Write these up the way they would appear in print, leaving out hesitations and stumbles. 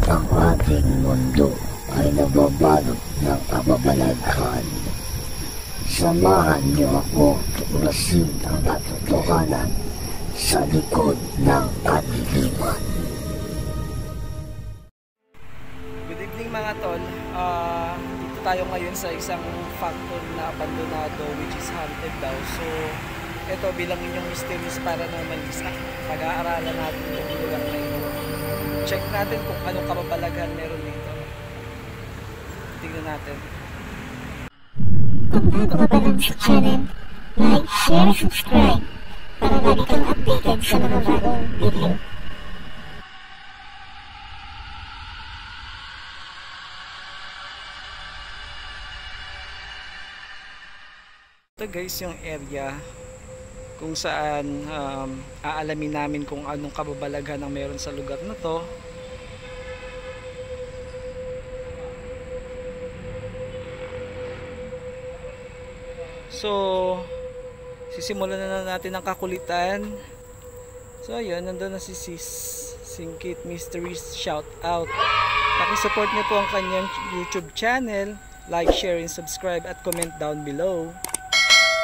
ang ating mundo ay nababalot ng kababalaghan. Samahan niyo ako tuklasin ang katotohanan sa likod ng kadiliman. Good evening mga tol. Dito tayo ngayon sa isang factory na abandonado which is haunted daw. So ito bilang inyong mysterious paranormalist, pag-aaralan natin yung lugar na ito. Check natin kung anong kababalaghan meron dito. Tingnan natin. Kung bago ka pa lang sa channel, like, share, subscribe para lagi kang updated sa mga bagong video. Ito guys yung area kung saan aalamin namin kung anong kababalaghan ang meron sa lugar na to. So sisimulan na natin ang kakulitan. So ayun, nandun na si Sis Singkit Mysteries, shout out. Paki-support niyo po ang kanyang YouTube channel, like, share, and subscribe at comment down below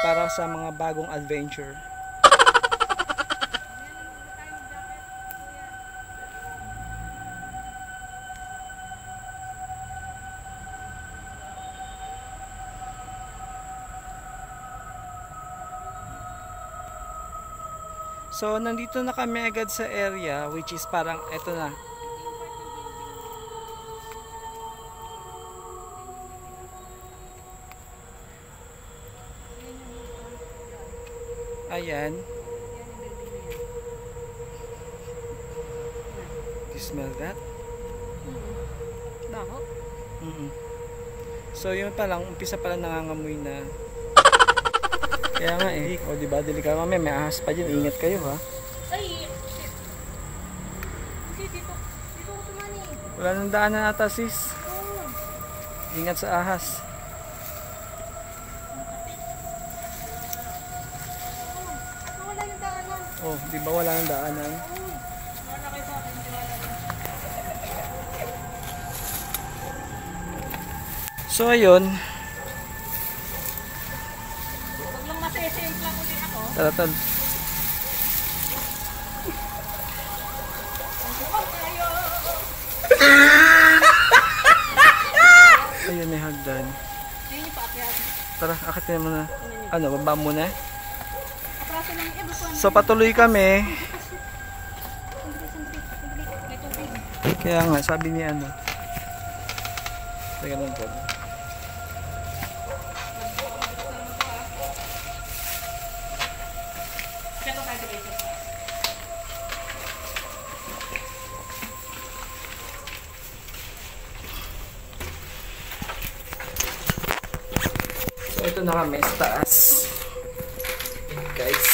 para sa mga bagong adventure. So nandito na kami agad sa area which is parang eto na. Ayan. You smell that? Baho? So yun pa lang, umpisa pa lang nangangamoy na. Kaya nga eh. O diba, delikado kami, may ahas pa dyan. Ingat kayo ha. Ay! Kasi dito ko tumani. Wala nang daanan ata sis. Ingat sa ahas. Wala yung daanan. Oh, diba wala nang daanan? Wala kayo sa akin. So ayun. Huwag lang masisave lang ulit ako. Tara tol. Ayun, may hagdan. Hindi niyo pa akyat. Tara, akitin mo na. Ano, baba muna? Apraso lang yung iba. So patuloy kami. May tubig. Kaya nga, sabi niya ano. Teka lang po. Kaya ko tayo dito. So ito na kami sa taas. Guys.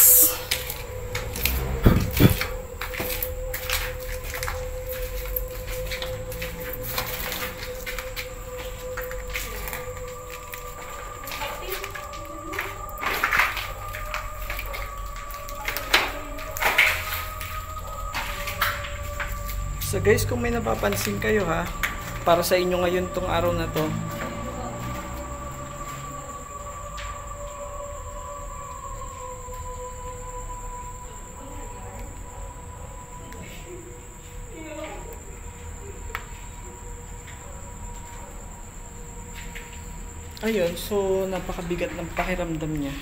So guys, kung may napapansin kayo ha, para sa inyo ngayon tong araw na to. Ayun, so napakabigat ng pakiramdam niya.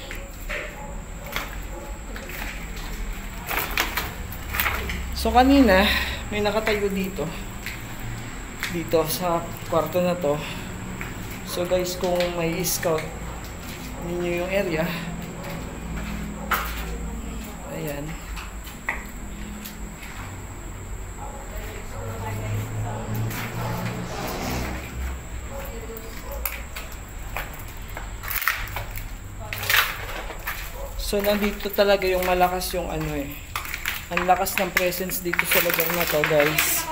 So kanina, may nakatayo dito sa kwarto na to. So guys, kung may scout ninyo yung area, ayan. So nandito talaga yung malakas yung ano eh. Ang lakas ng presence dito sa lugar na to, guys.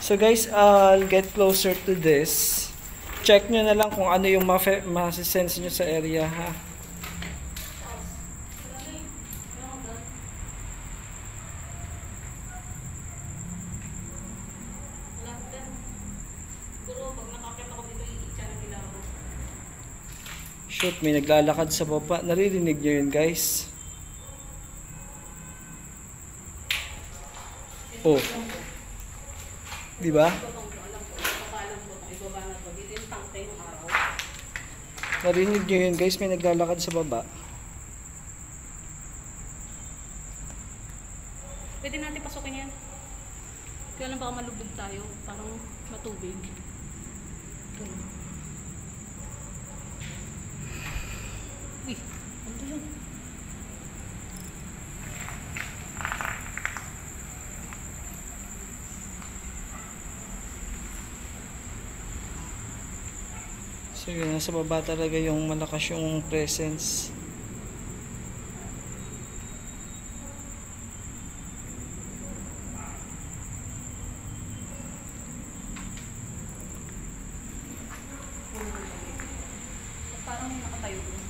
So guys, I'll get closer to this. Check nyo na lang kung ano yung ma-sense nyo sa area, ha. Shoot, may naglalakad sa baba. Naririnig nyo yun, guys? Oh. Di ba? Narinig nyo yun, guys? May naglalakad sa baba. Pwede natin pasukin yan. Kaya lang baka malubog tayo. Parang matubig. Uy, ano yun? So yun, nasa baba talaga yung malakas yung presence. Parang may nakatayo doon.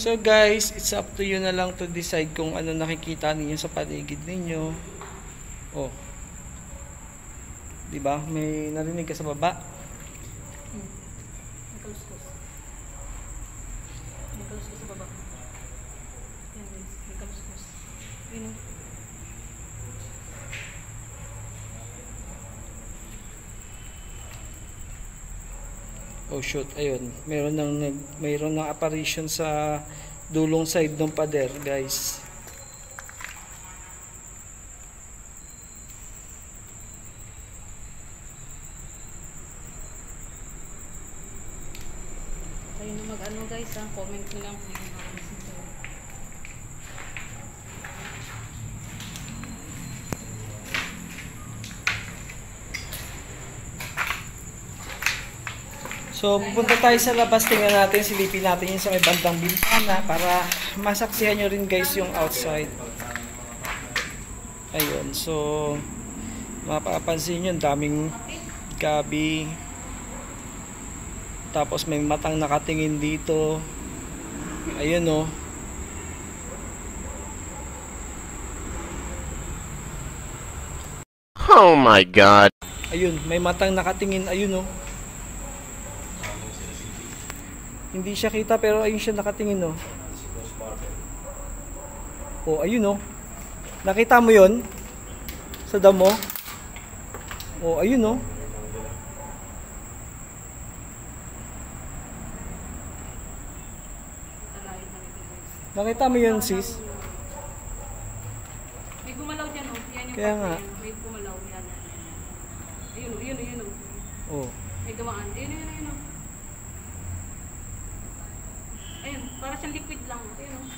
So guys, it's up to you na lang to decide kung ano nakikita ninyo sa paligid ninyo. Oh. 'Di ba? May narinig ka sa baba. May kaluskus. May kaluskus sa baba. Yan guys, may kaluskus. Yun o. Oh shoot, ayun. Mayroon ng apparition sa dulong side ng pader, guys. Kayo na mag-ano guys ha, comment nyo lang kung ano nakakasing kayo. So, pupunta tayo sa labas, tingnan natin, silipin natin yung sa may bandang bintana para masaksihan nyo rin guys yung outside. Ayun, so mapapansin nyo, daming gabi. Tapos may matang nakatingin dito. Ayun oh. Oh my God. Ayun, may matang nakatingin, ayun oh. Hindi siya kita pero ayun siya nakatingin oh. Oh, ayun oh. Nakita mo 'yon? Sa damo? Oh, ayun oh. Nakita mo 'yon, sis? May gumalaw dyan o. Yan yung Kaya part na nga. yan. May gumalaw. Yan. Ayun o, yun o. Oh. May gamaan. Ayun o. Ayun, para siyang liquid lang. Ayun o.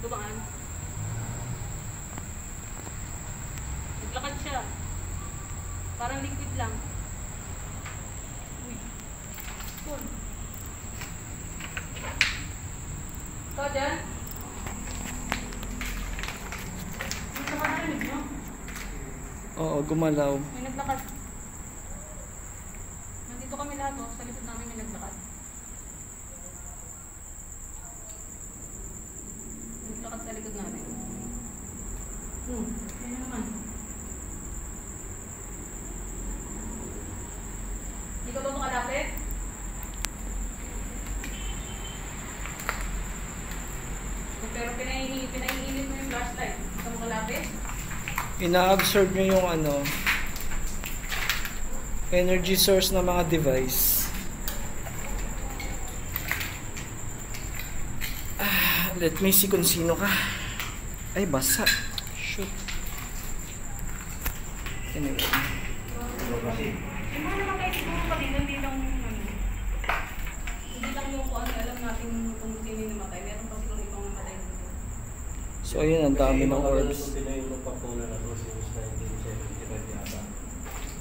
Dumaan. Naglakad siya. Parang liquid lang. Uy. Cool. Ikaw dyan? May nakakarinig mo? Oo, gumalaw. May naglakad. Nandito kami lahat o. Sa likod namin may naglakad. Naglakad sa likod namin. Ayun naman. Hindi ka ba makalapit? Pero pinaiinit mo yung flashlight. Hindi ka makalapit? Ina-absorb nyo yung ano, energy source ng mga device. Let me see kung sino ka. Ay, basa. Shoot. Anyway. Yung mga naman kayo siguro pati, hindi lang yung kung ano alam natin kung sino yung namatay. Meron pa siguro ibang namatay dito. So, ayun, ang dami ng orbs.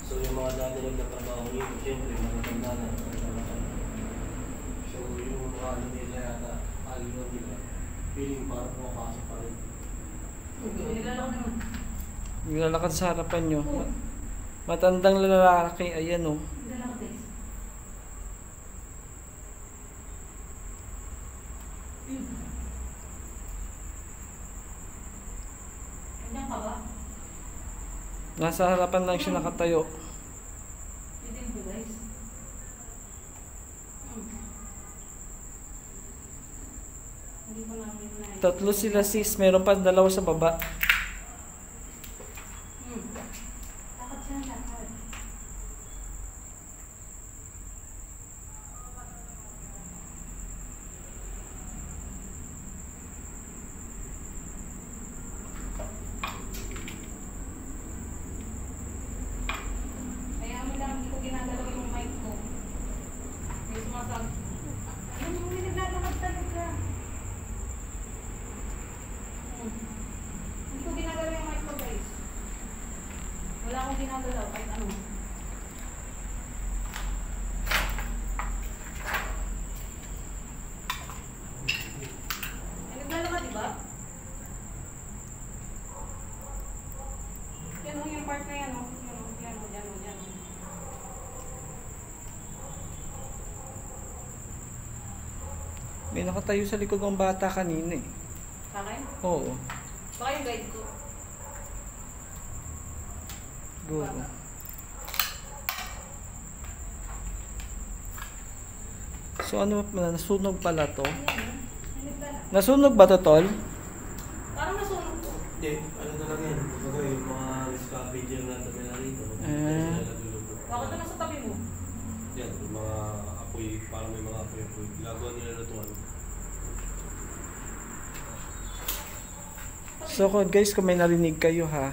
So yung mga dati nagtatrabaho dito, siyempre matatanda na. So yung mga ano nila yata, alino nila, feeling parang pumapasok pa rin. Nilalakad naman. Nilalakad sa harapan nyo. Matandang lalaki, ayan oh. Nilalakad guys. Nasa harapan lang siya nakatayo. Hindi mo guys. Hindi ko namin na. Tatlo sila sis, meron pa dalawa sa baba. Lakad siya, lakad. Kaya mo lang, hindi ko ginagalaw yung mic ko. May sumasag. Ano mo, naglalakad talaga. Hindi ko ginagalaw yung mic ko guys. Wala akong ginagalaw kahit ano. Ay, naglalakad diba? Yan o, yung part na yan o. Yan o, yan o, yan o, yan o. May nakatayo sa likod ng bata kanina eh. Sa akin? Oo. Baka yung guide ko. Go. So ano pala, nasunog pala to? Nasunog ba to, tol? Parang nasunog ko. Hindi, ano talaga yan? Kumbaga yung mga scavenger na tabi na rito. Bakit na nasa tabi mo? Yan, yung mga apoy, parang may mga apoy. Ginagawa nila lutuan. So guys, kung may narinig kayo ha,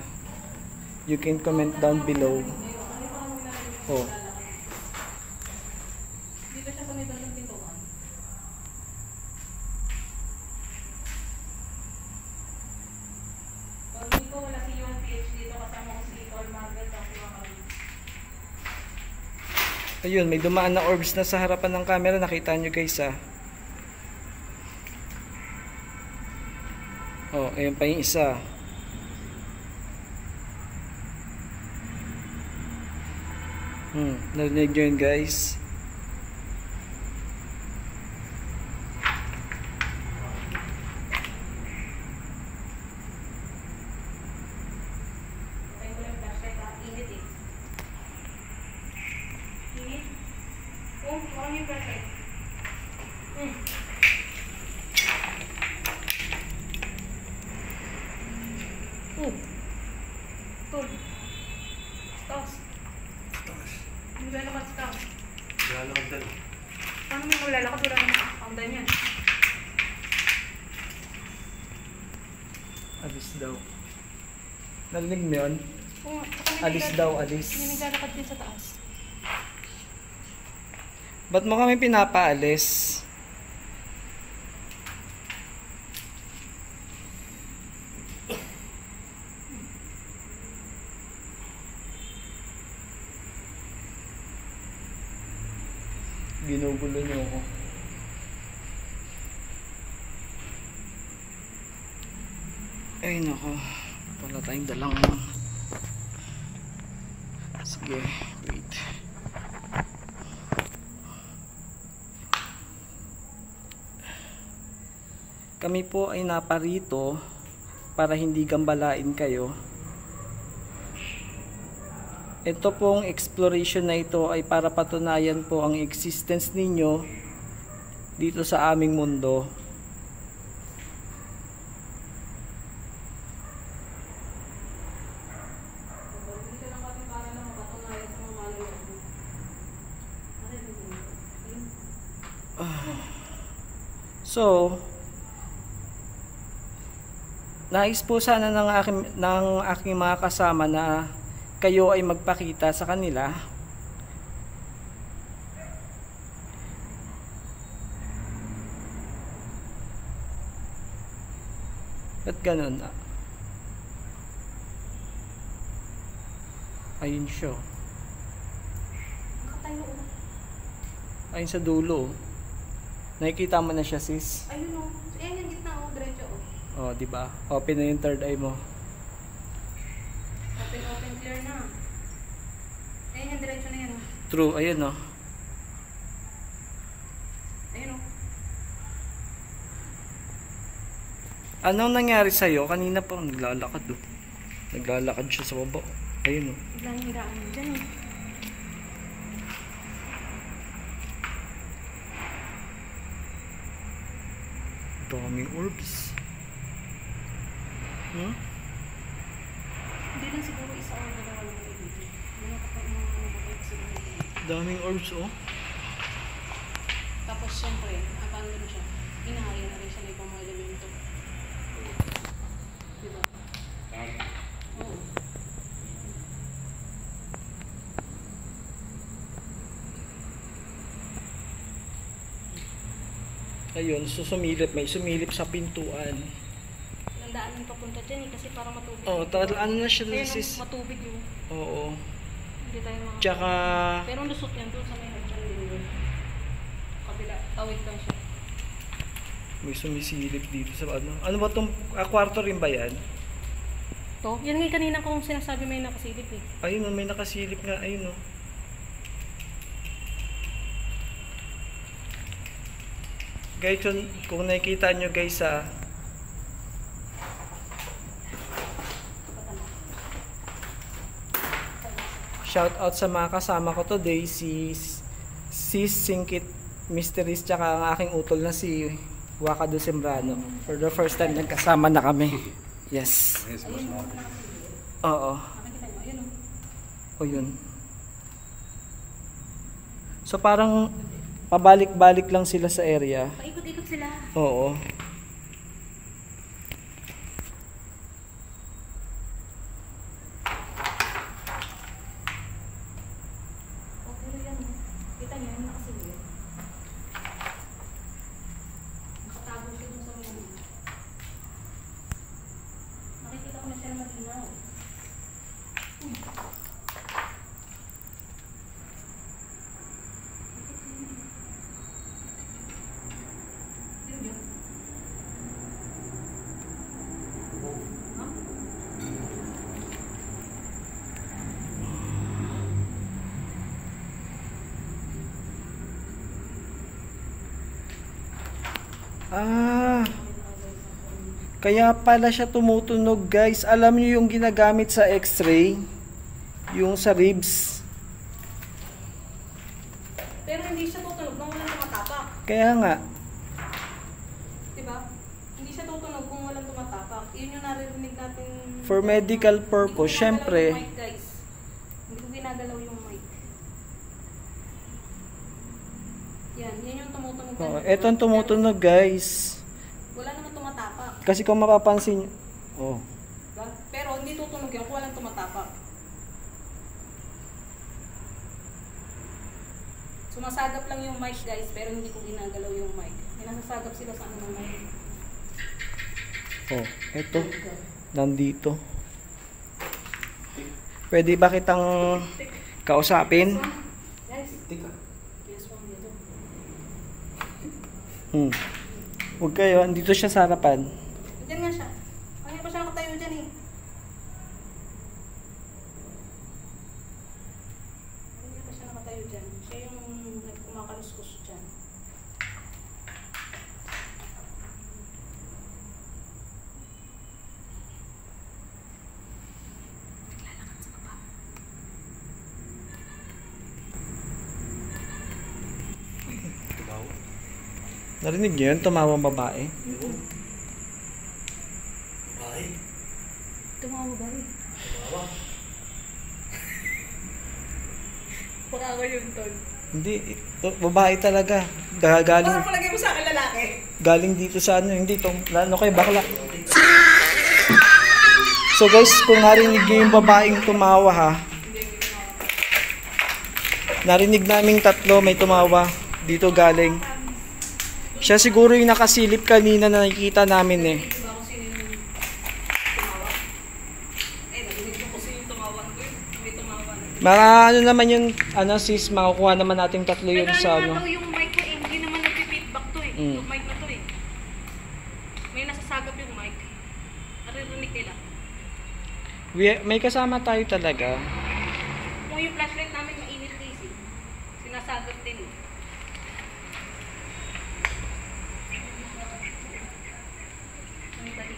you can comment down below. Oh. Dito siya sa may bandang pintuan. Pag dito, wala si Yuan PH dito. Kasama ko si Tol Marvel. Kasi mga Ayun, may dumaan na orbs na sa harapan ng camera. Nakita nyo guys ha. Oh, ayun pa yung isa. Narinig nyo yun guys. tayo ko lang flashlight ha. Init eh. Init? Oh, parang yung flashlight. Oh. Tol. Stars. Maglalakad stars. Lalakad dali. Paano may maglalakad? Wala nang kaundan yan. Alis daw. Narinig mo yun? Oh, Alis daw, alis. May naglalakad din sa taas. Ba't mo kami pinapaalis? Ginugulo niyo ako. Ay nako, wala tayong dalang. Sige, wait. Kami po ay naparito para hindi gambalain kayo. Ito pong exploration na ito ay para patunayan po ang existence ninyo dito sa aming mundo. Dito lang kami para lang mapatunayan sa mga malayo. So, nais po sana ng aking mga kasama na kayo ay magpakita sa kanila. Ba't ganun? Ayun siya. Nakatayo o. Ayun sa dulo. Nakikita mo na siya sis. Ayun o. Ayan yung gitna o. Diretso o. Oh, di ba? Open na yung third eye mo. Open, clear na. Ayan yung diretso na yan o. True, ayun oh. Ayun o. Anong nangyari sa'yo? Kanina pa naglalakad oh. Naglalakad siya sa baba. Ayun o. Biglang hiraan mo dyan eh. Daming orbs. Hmm? Hindi lang siguro isa o dalawa lang kayo dito. Mga kapag mga siguro. Daming orbs oh. Tapos syempre, abandon siya. Inahaya na rin siya ng ibang mga elemento. Diba? Oo. Ayun, so sumilip. May sumilip sa pintuan. Ang daan ng papunta dyan eh, kasi parang matubig. Oh, ano na siya Ayun, sis? matubig yung. Oo. Hindi tayo mga... Tsaka, Pero ang lusot yan doon sa may dyan din yun. Kabila, tawid lang siya. may sumisilip dito sa ano. Ano ba itong kwarto rin ba yan? To? Yan nga kanina kong sinasabi may nakasilip eh. Ayun oh, may nakasilip nga. Ayun oh. Guys, kung nakikita nyo guys shout out sa mga kasama ko today, si Sis Singkit Mysteries, tsaka ang aking utol na si Waka Sembrano. For the first time nagkasama na kami. Yes. Oo. O yun. So parang pabalik-balik lang sila sa area. Paikot-ikot sila. Oo. Okay yan. Kita niyo yung nakasilip. Nakatago siya dun sa mga. Nakikita ko na siya na matinaw. Kaya pala siya tumutunog guys. Alam niyo yung ginagamit sa x-ray, yung sa ribs. Pero hindi siya tutunog kung walang tumatapak. Kaya nga. Diba? Hindi siya tutunog kung walang tumatapak. Yun yung naririnig natin. For medical purpose, syempre. Hindi ko ginagalaw yung mic, guys. Hindi ko ginagalaw yung mic. Yan yung tumutunog. Oh, etong tumutunog guys. Wala naman tumatapak. Kasi kung mapapansin, oh. Diba? Pero hindi tutunog yan kung walang tumatapak. Sumasagap lang yung mic guys, pero hindi ko ginagalaw yung mic. May nasasagap sila sa ano ng mic. Oh, eto. Nandito. Pwede ba kitang kausapin? Guys, yes, one dito. Huwag kayo, andito siya sa harapan. Diyan nga siya. Kaya pa siya nakatayo dyan eh. Kaya pa siya nakatayo dyan. Siya yung kumakaluskus dyan. Narinig niyo yun? Tumawang babae. Bahay. Tumawa ba rin? Baka ako yung tol. Hindi, babae talaga. Galing, Baka palagay mo sa akin lalaki. galing dito sa ano, hindi to. Ano kayo, bakla. So guys, kung narinig niyo yung babaeng tumawa ha. Narinig naming tatlo may tumawa. Dito galing. Siya siguro yung nakasilip kanina na nakikita namin eh. Diba kung sino yung tumawa? Eh, narinig ko kung sino yung tumawa. May tumawa na. Mga ano naman yung, ano sis, makukuha naman nating tatlo yun sa ano. Daw yung mic ko eh, hindi naman nag-feedback to eh. Yung mic na to eh. May nasasagap yung mic. Naririnig nila. May kasama tayo talaga. Kung yung flashlight namin mainit guys eh. Sinasagap din eh. May bali.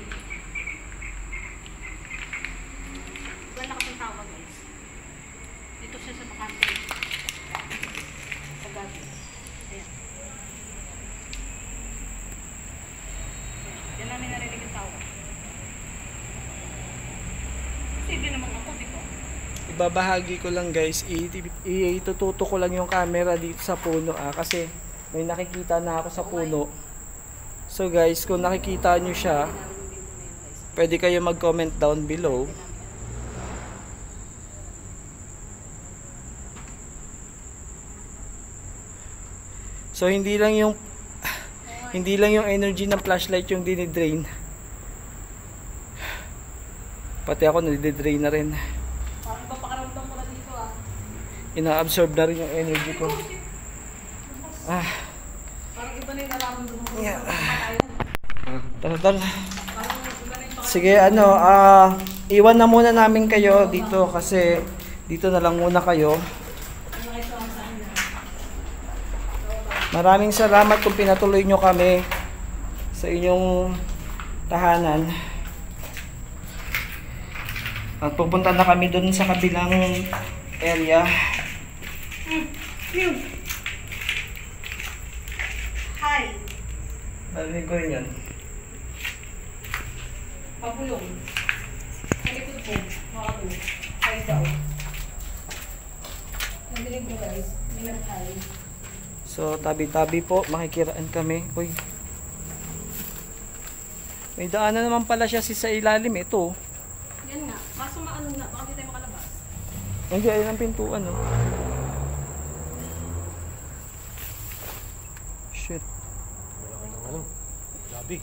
tawa guys. Dito siya sa bakante. Sa gabi. Ayan. Yan namin narinig yung tawa. Kasi hindi naman ako, di ba? Ibabahagi ko lang guys, itututo ko lang yung camera dito sa puno kasi may nakikita na ako sa puno. So guys, kung nakikita nyo siya, pwede kayo mag-comment down below. So hindi lang yung energy ng flashlight yung dinidrain. Pati ako nadidrain na rin. Parang papakaramdam ko na dito ah. Ina-absorb na rin yung energy ko. Parang iba na yung nararamdaman ko. Yeah. Parang Tara. iba na yung Sige, iwan na muna namin kayo dito kasi dito na lang muna kayo. Maraming salamat kung pinatuloy nyo kami sa inyong tahanan. At pupunta na kami dun sa kabilang area. Hi! Narinig ko rin yan. Pabulong. Sa likod po. Makado. Hi daw. Nadinig mo guys. Minat hi. So, tabi-tabi po. Makikiraan kami. Uy. May daanan naman pala siya sa ilalim. Ito. Yan nga. Kaso maano na. Baka di tayo makalabas. Hindi, ayun ang pintuan. Oh. Shit. Wala ka ng ano, gabi.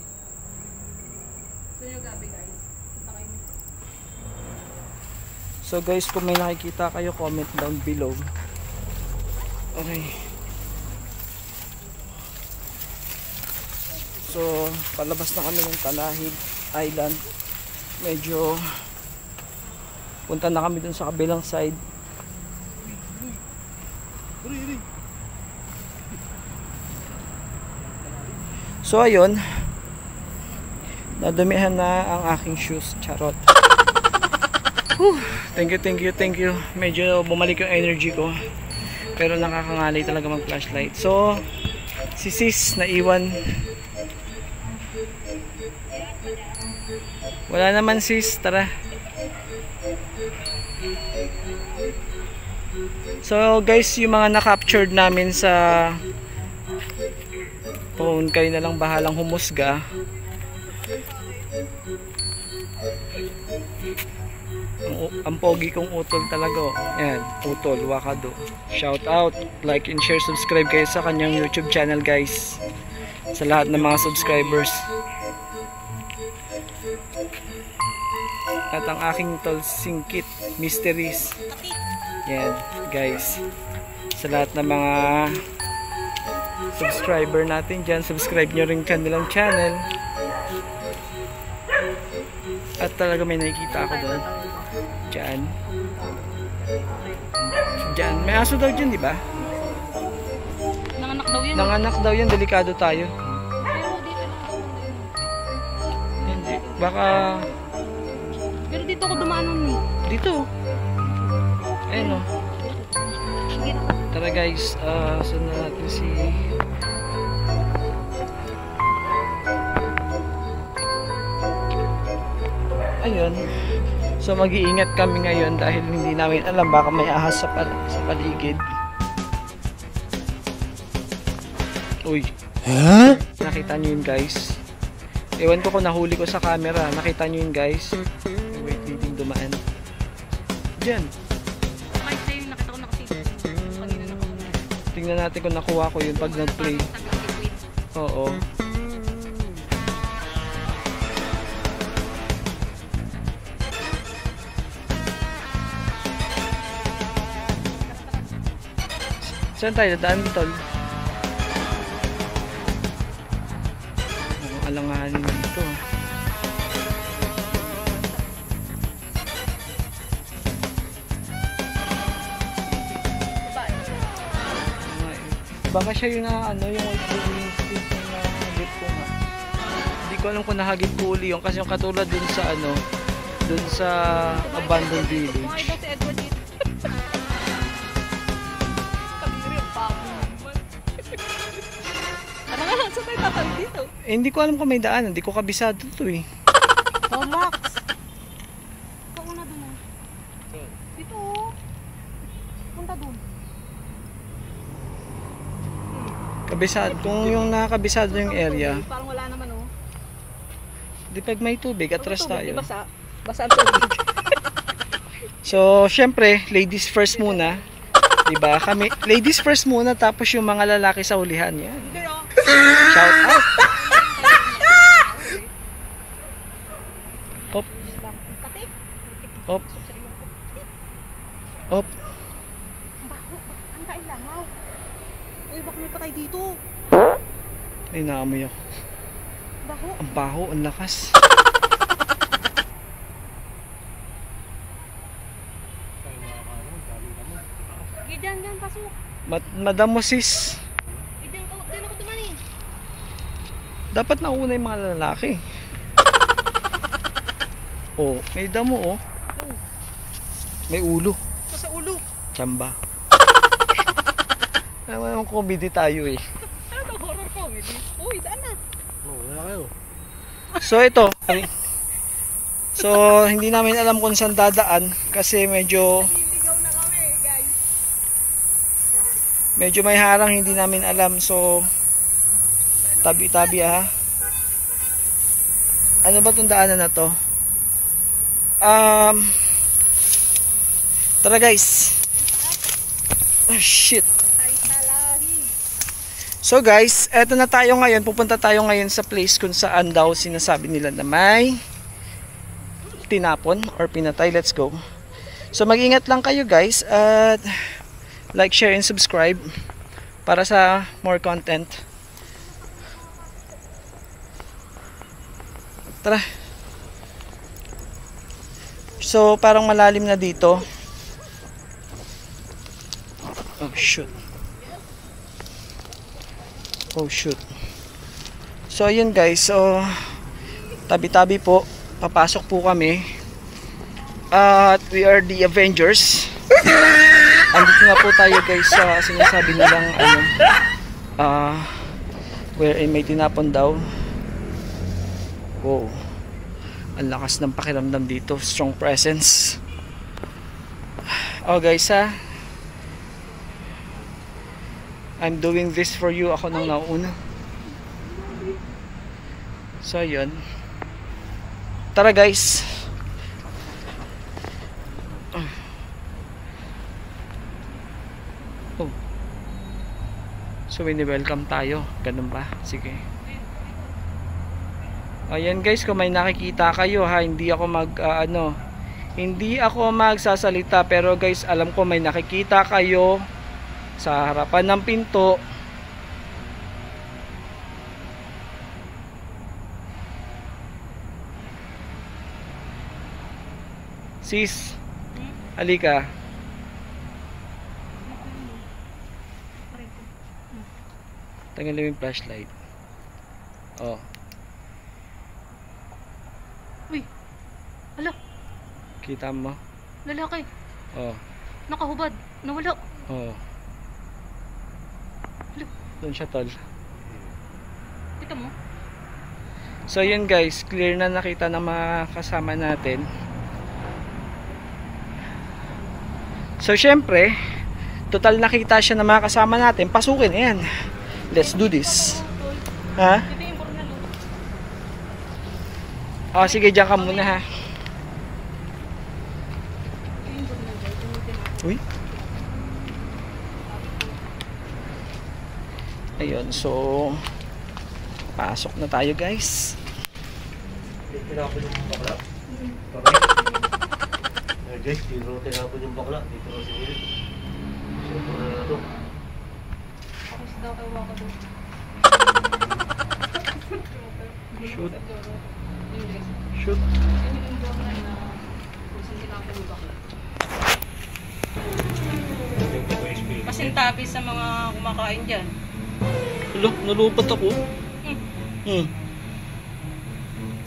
So yung gabi guys. Punta kayo dito. So guys, kung may nakikita kayo, comment down below. Okay. So, palabas na kami ng Talahib Island. Medyo punta na kami dun sa kabilang side. So ayun, nadumihan na ang aking shoes. Charot. Whew. Thank you. Medyo bumalik yung energy ko. Pero nakakangalay talaga mag flashlight. So, si sis naiwan. Wala naman sis, tara. So guys, yung mga na-captured namin sa phone, kayo na lang bahalang humusga. Ang pogi kong utol talaga. Ayan, utol, wakado. Shout out, like and share, subscribe kayo sa kanyang YouTube channel guys. Sa lahat ng mga subscribers. At ang aking tol singkit, mysteries. Yan, guys. Sa lahat ng mga subscriber natin dyan, subscribe nyo rin kanilang channel. At talaga may nakikita ako doon. Diyan. Diyan. May aso daw dyan, di ba? Nanganak daw yan. Nanganak daw yan, delikado tayo. Pero dito lang. Hindi. Baka... Pero dito ako dumaan nun. Dito. Ayun o. Sige. Tara guys, sundan natin si... Ayun. So mag-iingat kami ngayon dahil hindi namin alam baka may ahas sa paligid. Uy. Huh? Nakita nyo yun guys. Ewan ko kung nahuli ko sa camera. Nakita nyo yun guys. Wait, hindi dumaan. Diyan. Okay, sa'yo nakita ko nakasita. Kanina nakauna. Tingnan natin kung nakuha ko yun pag nag-play. Oo. Saan tayo dadaan, tol? Alanganin dito. Baka siya yung yung white building street na nahagit ko nga. Hindi ko alam kung nahagit ko uli yun kasi yung katulad dun sa dun sa abandoned village. Kumain daw si Edward dito. Kabiri ang pako naman. Ano nga, saan tayo tatawid dito? Eh, hindi ko alam kung may daan. Hindi ko kabisado to eh. Oh, Max! Pauna dun ah. Dito oh. Punta dun. Kabisado. Kung yung nakakabisado yung area, Parang wala naman oh. di pag may tubig, atras tayo. Basa. Basa ang tubig. So, syempre, ladies first muna. Diba? Kami, ladies first muna, tapos yung mga lalaki sa hulihan. Yan. Hindi oh. Shout out! Hop. Katik. Hop. Hop. Ang kailangaw. Uy, baka may patay dito. Ay, naamoy ako. Baho. Ang baho, ang lakas. Diyan, pasok. Madam mo sis. Diyan ako tumani. Dapat nauna yung mga lalaki. Oh, may damo oh. May ulo. Sa ulo. Tsamba. Alam mo, comedy tayo eh. Ano horror comedy? Uy, daan na. Wala kayo. So ito. So hindi namin alam kung saan dadaan kasi medyo Liligaw na kami, guys. medyo may harang, hindi namin alam. So tabi-tabi ha. Ano ba tong daanan na to? Tara guys. Oh shit. Ay, talahi. So guys, eto na tayo ngayon. Pupunta tayo ngayon sa place kung saan daw sinasabi nila na may tinapon or pinatay. Let's go. So mag-ingat lang kayo guys at like, share, and subscribe para sa more content. Tara. So parang malalim na dito. Oh shoot. Oh shoot. So ayun guys, so tabi-tabi po, papasok po kami. At we are the Avengers. Andito nga po tayo guys sa sinasabi nilang ano, wherein may tinapon daw. Wow. Ang lakas ng pakiramdam dito, strong presence. Oh guys ha, I'm doing this for you. Ako nang nauna. So yun. Tara guys. Oh. So wini-welcome tayo. Ganun ba? Sige. Ayan guys, kung may nakikita kayo ha, hindi ako hindi ako magsasalita, pero guys, alam ko may nakikita kayo sa harapan ng pinto. Sis, halika. Tanggalin yung flashlight. Oh. Uy, hala, Kita mo? lalaki. Oh. Nakahubad, nawala. Oh. Doon siya tol. Kita mo? So yun guys, clear na nakita ng mga kasama natin. So syempre, total nakita siya ng mga kasama natin. Pasukin, ayan. Let's do this. Ha? Ito yung bornal. Oh, sige, diyan ka muna ha. Uy. Ayun, so pasok na tayo guys. Tinapon yung bakla. Guys, tinapon yung bakla. Dito na si Will. Siyempre na ito. Tapos daw kayo waka doon. Shoot. Shoot. Yun yung bornal na kung saan tinapon yung bakla. Kasing tabi sa mga kumakain dyan. Look, nalupat ako.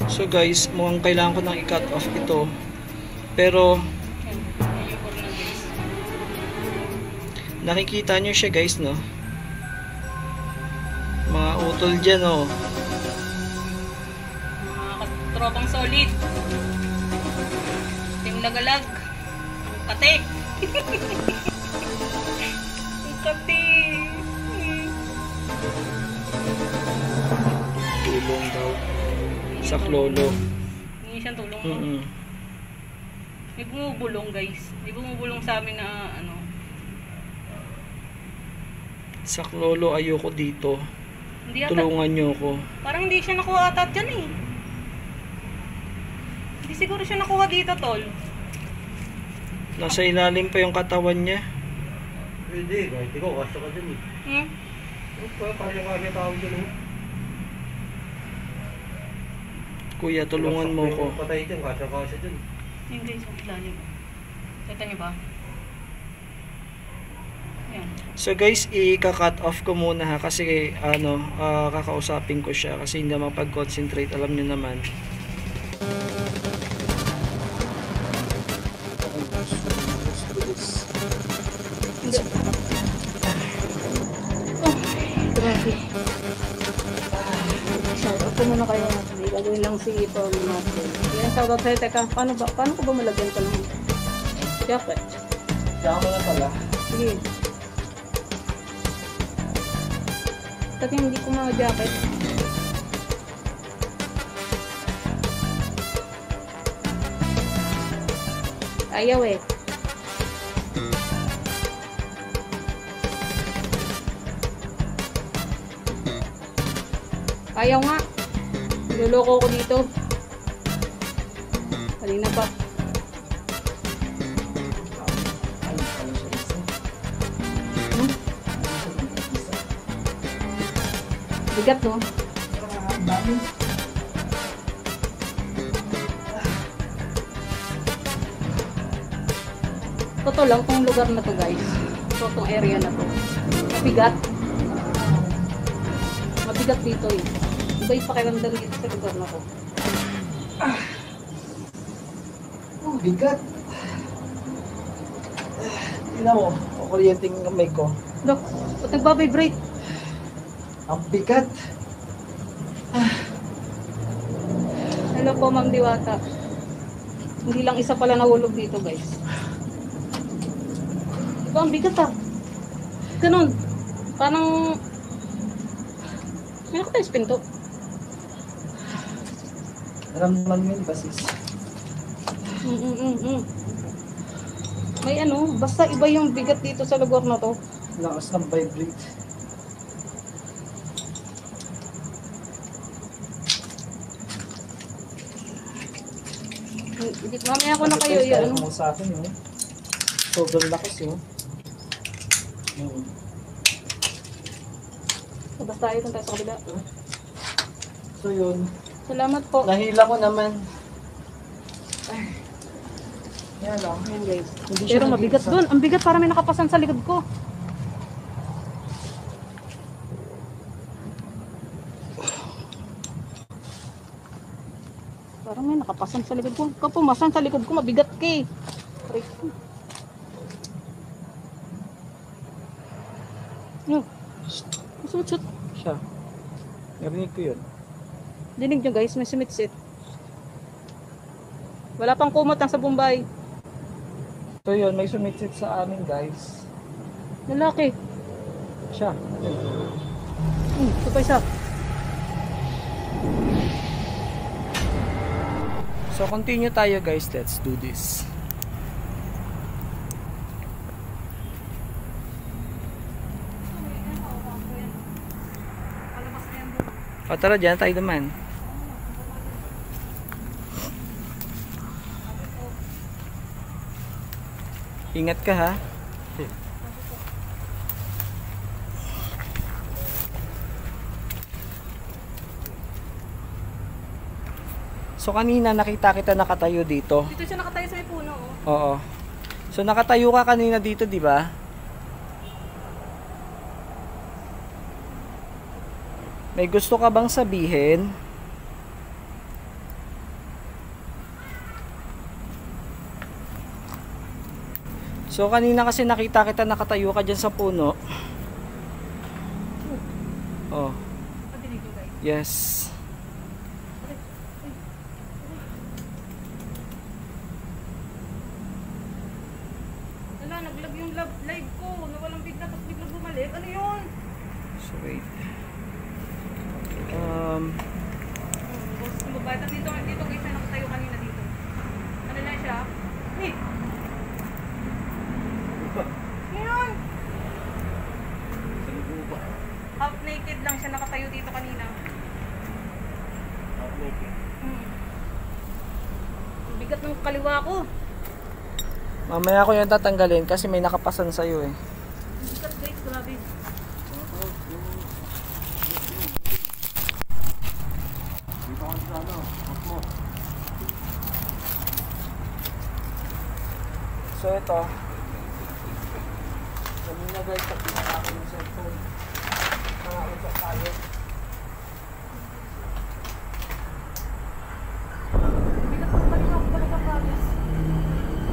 So guys, mukhang kailangan ko nang i-cut off ito Pero Yan. Yan yung corner guys. nakikita nyo siya guys, no? Mga utol dyan, oh. Mga katropang solid. Team Lagalag. Kate. Kate. Tulong daw. Sa klolo. Hindi siyang tulong. May bumubulong guys. May bumubulong sa amin na ano. Sa klolo, ayoko dito. Hindi ata. Tulungan nyo ko. Parang hindi siya nakuha ata dyan eh. Hindi siguro siya nakuha dito tol. Nasa ilalim pa yung katawan niya. Hindi, kahit ikaw, kasya ka dyan eh. Hmm? Kaya tawag dyan eh. Kuya, tulungan mo ko. Patay dyan, kasya dyan. Yung guys, ang lalim. Kita niyo ba? Yan. So guys, i-cut off ko muna ha kasi ano, kakausapin ko siya kasi hindi mapag-concentrate, alam niyo naman. Grabe. Shoutout ko muna kayo. Gagawin lang si Ito natin. Yan, shoutout sa'yo. Teka, paano ko ba malagyan ko ng jacket? Diyan mo na pala. Sige. Kasi hindi ko mga jacket. Ayaw eh. Ayaw nga. Niloloko ko dito. Kanina pa. Bigat no? Totoo lang tong lugar na to guys. Tong area na to. Mabigat. Mabigat dito eh. Iba yung pakiramdam dito sa lugar na to. Oh, bigat. Tingnan mo, kuryenteng kamay ko. Dok, ba't nagbabibrate? Ang bigat. Hello po, Ma'am Diwata. Hindi lang isa pala nahulog dito, guys. Diba, ang bigat ah. Ganun. Parang... May nakatayos pinto. Naramdaman mo yun ba sis? May ano, basta iba yung bigat dito sa lugar na to. Lakas ng vibrate. Mamaya ko na kayo yan. Ano sa akin yun? Sobrang lakas yun. Basta tayo kung tayo sa kabila. So yun. Salamat po. Nahila ko naman. Ay. Yan lang. Ayan guys. Hindi siya Pero mabigat dun. Ang bigat, para may nakapasan sa likod ko. Parang may nakapasan sa likod ko. Kung pumasan sa likod ko, mabigat ka eh. No. Shoot. Siya. Narinig ko yun. Dinig nyo guys, may sumitsit. Wala pang kumot ng sa Bombay. So yun, may sumitsit sa amin guys. Lalaki. Siya. Ito pa isa. So continue tayo guys, let's do this. O tara, dyan tayo naman. Ingat ka ha. So kanina nakita kita nakatayo dito. Dito siya nakatayo sa may puno. Oo. So nakatayo ka kanina dito, di ba? May gusto ka bang sabihin? So kanina kasi nakita kita nakatayo ka dyan sa puno. Oh. Madinig yung guys. Yes. Wala, naglag yung live ko. Nawalang bigla, tapos bigla bumalik. Ano yun? So wait. Bumabata dito guys, na nakatayo kanina dito. Ano lang siya? Hey! Ngayon! Half naked lang siya nakatayo dito kanina. Bigat ng kaliwa ko. Mamaya ko yan tatanggalin kasi may nakapasan sa'yo eh. Bigat guys, grabe. Dito ka sa ano, mo. So ito. Kanina guys, pagkita ako ng cellphone. Nakausap tayo. Bigat ng kaliwa ko talaga, promise.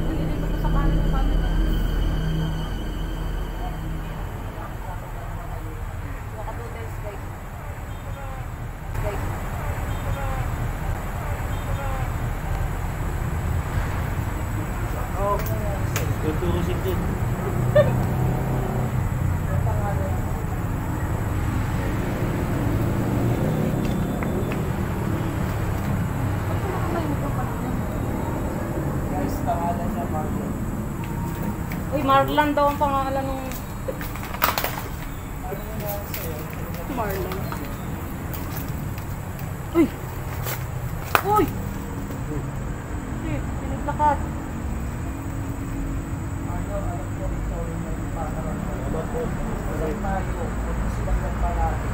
Nililito ko sa kanan ng camera. Waka-doodles guys. Guys. Oh. Tuturusin din. Guys, pangalan niya Marlon. Uy, Marlon daw ang pangalan ng Ano niya sa'yo? Marlon. Uy! Uy! Pinaglakad. Ano, alam ko rin ito rin yung pangalan ko. Isang tayo, kung silang nagparati.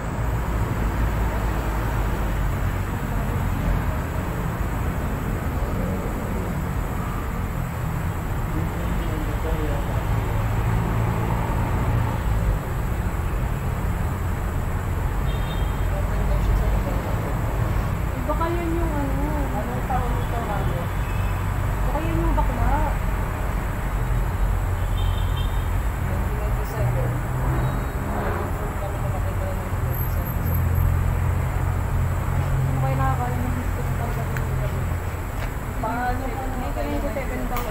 Baka yan yung ano. Anong taon nito, Mario? Baka yan yung bakla. 1997. Kami nakakita ng 1997. Ano kayo nakakala ng gusto ko talaga ng gabi? Paano kung 1997 daw.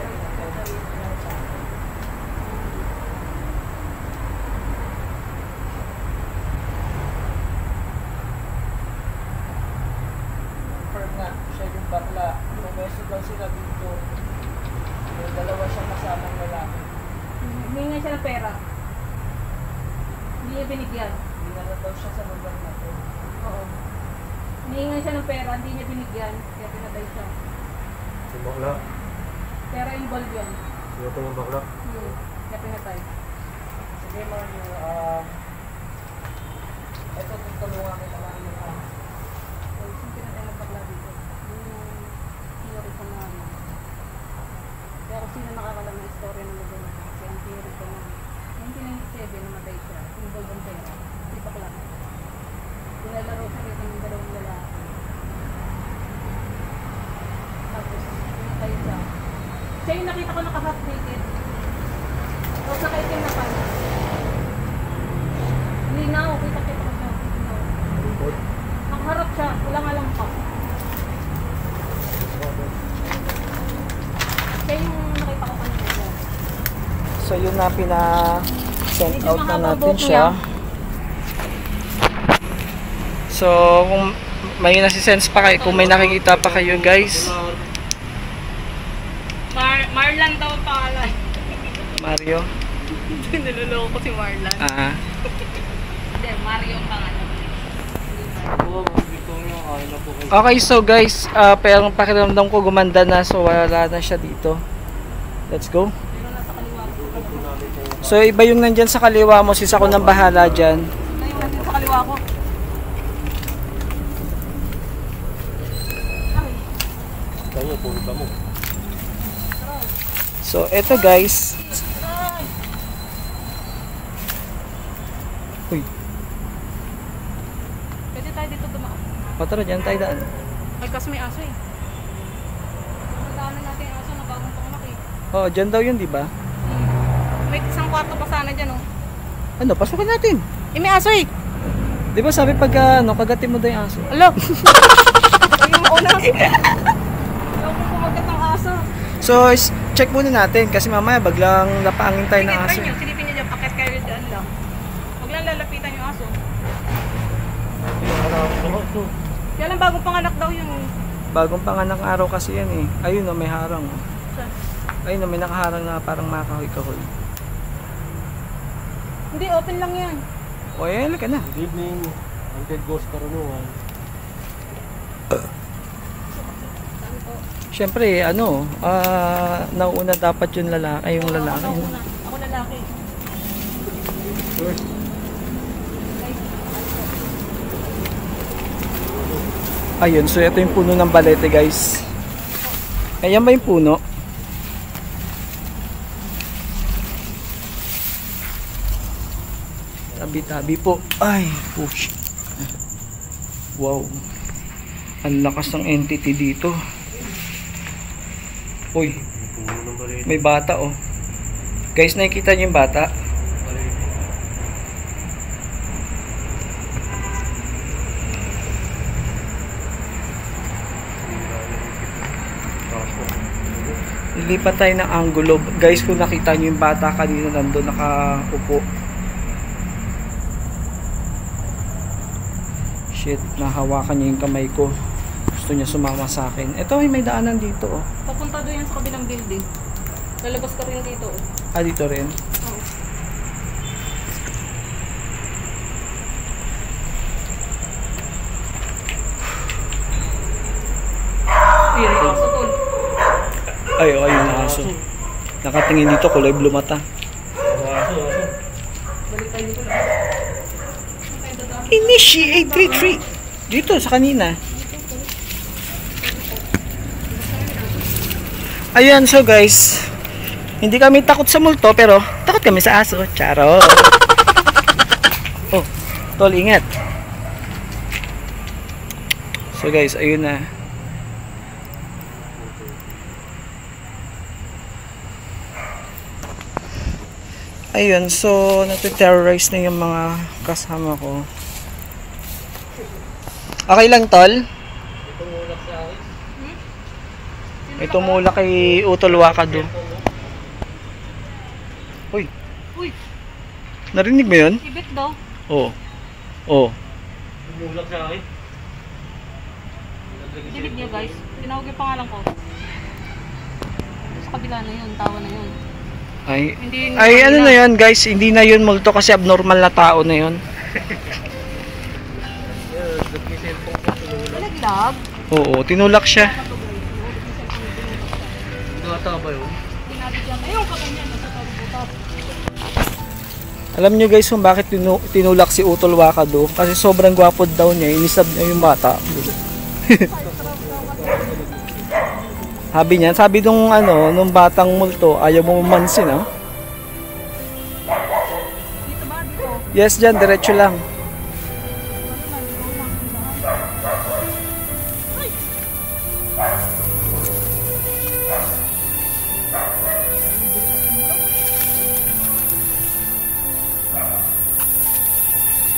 confirm nga, siya yung bakla. Pumeso daw sila dito. May dalawa siyang kasamang lalaki. Huminga siya ng pera. Hindi niya binigyan. Hindi na daw siya sa lugar na to. Oo. Huminga siya ng pera, hindi niya binigyan. Kaya pinatay siya. Si bakla. Pera involved yun. Sino to yung bakla? Kaya pinatay. Sige Mario, ito tutulungan kita Mario. So, yung pinatay ng bakla dito. Yung theory ko na ano. Pero sino nakakalam ng istorya ng lugar na kasi ang theory ko na 1997 namatay siya. Involved ang pera. Si bakla. Nilalaro siya dito ng dalawang lalaki. Tapos, pinatay siya. Siya yung nakita ko naka-half naked. Tapos nakaitim na pala. Linaw, kita-kita ko siya. Linaw. Nakaharap siya, wala nga lang pa. Siya yung nakita ko kanina. So yun na pina-send Medyo out na mahaba natin buhok siya. niya. So kung may nasisense pa kayo, kung may nakikita pa kayo guys, Marlan daw ang pangalan. Mario. Niloloko ko si Marlan. Hindi, Mario ang pangalan. Oo, dito nga. Ay na po kayo. Okay, so guys, pero pakiramdam ko gumanda na, so wala na siya dito. Let's go. Pero nasa kaliwa ko. So iba yung nandyan sa kaliwa mo, sis ako nang bahala dyan. Ngayon natin sa kaliwa ko. Kaya, pumunta mo. So eto guys. Uy, Pwede tayo dito dumaan. patara dyan tayo daan. Ay, kasi may aso eh. Magdaanan natin yung aso na bagong panganak eh. Oh, dyan daw yun, di ba? May isang kwarto pa sana dyan, oh. Ano, pasukin natin. May aso eh. Di ba sabi pag kagatin mo daw yung aso? Alo. Yung mauna. Ayaw ko kumagat ng aso. So, check muna natin kasi mamaya baglang napaangin tayo ng aso. Silipin nyo dyan, pakit kayo dyan lang. Huwag lang lalapitan yung aso. Kaya lang bagong panganak daw yun. Bagong panganak araw kasi yan eh. Ayun may harang. Ayun may nakaharang na parang makahoy-kahoy. Hindi, open lang yan. O yan, ka na. Good evening, Haunted Ghost Karunungan. Siyempre, nauna dapat yung lalaki, ay yung lalaki. Ako lalaki. Ayun, so ito yung puno ng balete guys. Ayan ba yung puno? Tabi-tabi po. Ay, push. Wow. Ang lakas ng entity dito. Uy. May bata oh. Guys, nakikita niyo yung bata? Lilipat tayo ng angulo. Guys, kung nakita niyo yung bata kanina nandun nakaupo. Shit, nahawakan niya yung kamay ko. Gusto niya sumama sa akin. Ito may daanan dito oh. Papunta doon yan sa kabilang building. Lalabas ka rin dito oh. Ah, dito rin? Oo. Ayan, yung aso tol. Ay, oh, ayun ang aso. Nakatingin dito, kulay blue mata. Balik tayo dito lang. Initiate retreat. Dito, sa kanina. Ayan, so guys, hindi kami takot sa multo, pero takot kami sa aso. Charo. Oh, tol, ingat. So guys, ayun na. Ayun, so nati-terrorize na yung mga kasama ko. Okay lang, tol? May tumulak kay Utol Wakado. Uy. Uy, Narinig mo yun? ibit daw. Oo. Oo. Tumulak sa akin. Dinig niya guys. Tinawag yung pangalan ko. Sa kabila na yun, tawa na yun. Ay, Hindi ano na yun guys, hindi na yun multo kasi abnormal na tao na yun. Nalaglag. Oo, tinulak siya. Nakata ba yun? Tinabig yan. Ayun, kakanyan. Nasa tabi-butap. Alam nyo guys kung bakit tinulak si Utol Wakado? Kasi sobrang gwapo daw niya, inisab niya yung bata. Sabi nung nung batang multo, ayaw mo mamansin, ha? Dito ba? Dito. Yes, dyan, diretso lang.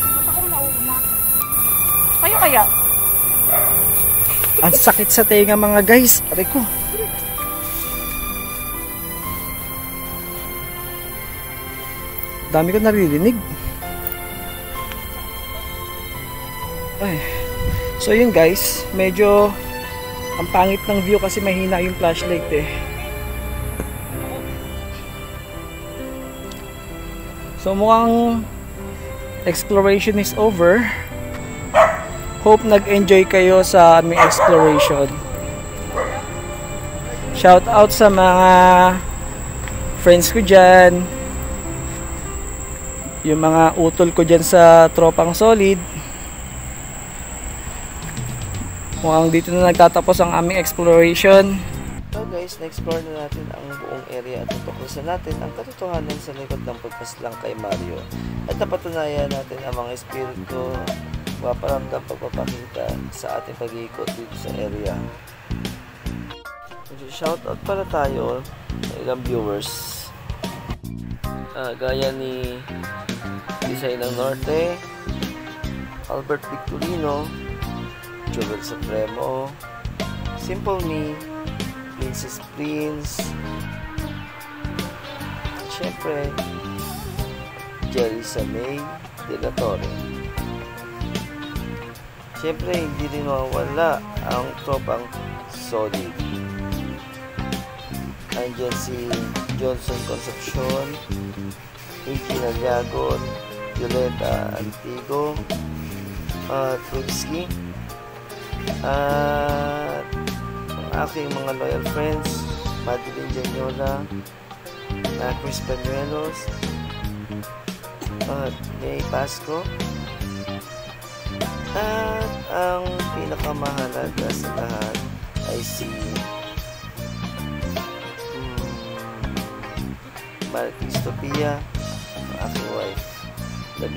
Ba't ako nauna? Kayo kaya? Ang sakit sa tenga mga guys. Aray ko. Dami ko naririnig. Ay. So yun guys, medyo ang pangit ng view kasi mahina yung flashlight eh. So mukhang exploration is over. Hope nag-enjoy kayo sa aming exploration. Shout out sa mga friends ko dyan. Yung mga utol ko dyan sa Tropang Solid. Mukhang dito na nagtatapos ang aming exploration. So guys, na-explore na natin ang buong area at tutuklasan natin ang katotohanan sa likod ng pagpaslang kay Mario. At napatunayan natin ang mga espiritu paparamdam pagpapakita sa ating pag-iikot dito sa area. Shoutout pala tayo sa ilang viewers. gaya ni Design ng Norte, Albert Victorino, Joel Supremo, Simple Me, Princess Prince, syempre Jerry Samay De La Torre. Syempre hindi rin mawala ang tropang Solid. Andyan si Johnson Concepcion, Iggy Naliagon, Violeta Antigo, Trubsky, at ang aking mga loyal friends, Madeline Janyola, Chris Panuelos, at May Pasco, at ang pinakamahalaga sa lahat ay si Marquis Topia, ang aking wife, na